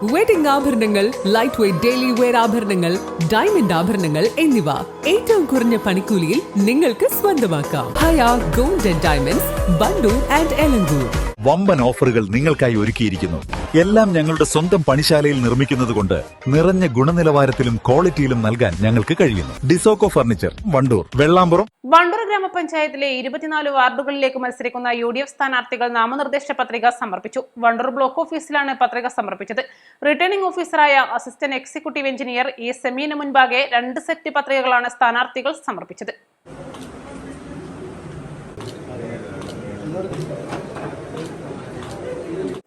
Wedding ആഭരണങ്ങൾ, light weight daily wear ആഭരണങ്ങൾ, diamond ആഭരണങ്ങൾ എന്നിവ ഏറ്റവും കുറഞ്ഞ പണിക്കൂലിയിൽ നിങ്ങൾക്ക് സ്വന്തമാക്കാം. Haya gold and diamonds, Wandoor and Elankur. വമ്പൻ ഓഫറുകൾ നിങ്ങൾക്കായി ഒരുക്കിയിരിക്കുന്നു. എല്ലാം ഞങ്ങളുടെ സ്വന്തം പണിശാലയിൽ നിർമ്മിക്കുന്നത് കൊണ്ട് നിറഞ്ഞ ഗുണനിലവാരത്തിലും ക്വാളിറ്റിയിലും നൽകാൻ ഞങ്ങൾക്ക് കഴിയുന്നു. ഡിസോക്കോ ഫർണിച്ചർ, വണ്ടൂർ, വെള്ളാമ്പുറം. വണ്ടൂർ ഗ്രാമപഞ്ചായത്തിലെ 24 വാർഡുകളിലേക്ക് മത്സരിക്കുന്ന UDF സ്ഥാനാർത്ഥികൾ നാമനിർദ്ദേശ പത്രിക സമർപ്പിച്ചു. വണ്ടൂർ ബ്ലോക്ക് ഓഫീസിലാണ് പത്രിക സമർപ്പിച്ചത്. റിട്ടേണിംഗ് ഓഫീസറായ അസിസ്റ്റന്റ് എക്സിക്യൂട്ടീവ് എഞ്ചിനീയർ സെമീന് മുൻപാകെ 2 സെറ്റ് പത്രികകളാണ് സ്ഥാനാർത്ഥികൾ സമർപ്പിച്ചത്.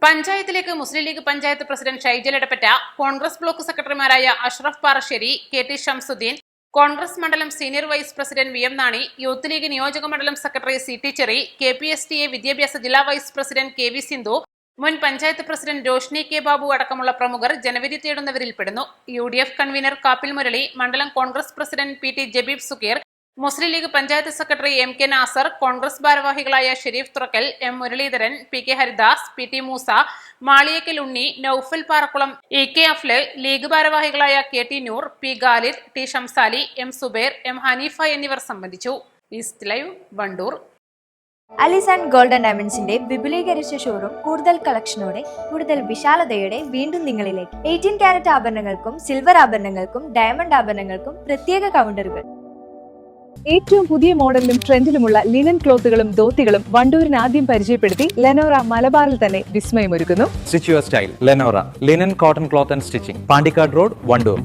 പഞ്ചായത്തിലേക്ക് മുസ്ലിം ലീഗ് പഞ്ചായത്ത് പ്രസിഡന്റ് ഷൈജൽ ഇടപെട്ട, കോൺഗ്രസ് ബ്ലോക്ക് സെക്രട്ടറിമാരായ അഷ്റഫ് പാറശ്ശേരി, KT ഷംസുദ്ദീൻ, കോൺഗ്രസ് മണ്ഡലം senior vice president VM Nani, youth league നിയോജക മണ്ഡലം സെക്രട്ടറി CT ചെറി, KPSTA വിദ്യാഭ്യാസ ജില്ലാ വൈസ് പ്രസിഡന്റ് KV സിന്ധു, മുൻ പഞ്ചായത്ത് പ്രസിഡന്റ് രോഷ്നി K ബാബു അടക്കമുള്ള പ്രമുഖർ ജനവിധി തേടുന്നവരിൽപ്പെടുന്നു. UDF കൺവീനർ കാപ്പിൽ മുരളി, മണ്ഡലം Congress president PT Jabeeb Sukkeer, Muslim League panchayat secretary MK Nasar, Congress ഭാരവാഹികളായ Sharif Thurakkal, M Muraleedharan, PK Haridas, PT Moosa, Maliyakkal Unni, Noufal Parakkulam, EK അഫ്ല്, ലീഗ് ഭാരവാഹികളായ KT Noor, P Khalid, T Shamsali, M Subair, M Haneefa എന്നിവർ സംബന്ധിച്ചു. East live, Wandoor. Alis and gold and ഡയമണ്ട്സിന്റെ വിപുലീകരിച്ച ഷോറൂം കൂടുതൽ കളക്ഷനോടെ, കൂടുതൽ വിശാലതയോടെ വീണ്ടും നിങ്ങളിലേക്ക്. 18 കാരറ്റ് ആഭരണങ്ങൾക്കും സിൽവർ ആഭരണങ്ങൾക്കും ഡയമണ്ട് ആഭരണങ്ങൾക്കും പ്രത്യേക കൗണ്ടറുകൾ. ഏറ്റവും പുതിയ മോഡലിലും ട്രെൻഡിലുമുള്ള ലിനൻ ക്ലോത്തുകളും ധോത്തികളും വണ്ടൂരിന് ആദ്യം പരിചയപ്പെടുത്തി ലെനോറ മലബാറിൽ തന്നെ വിസ്മയമൊരുക്കുന്നു. Stitch your style Lenora linen cotton cloth and stitching, Pandikkad road, Wandoor.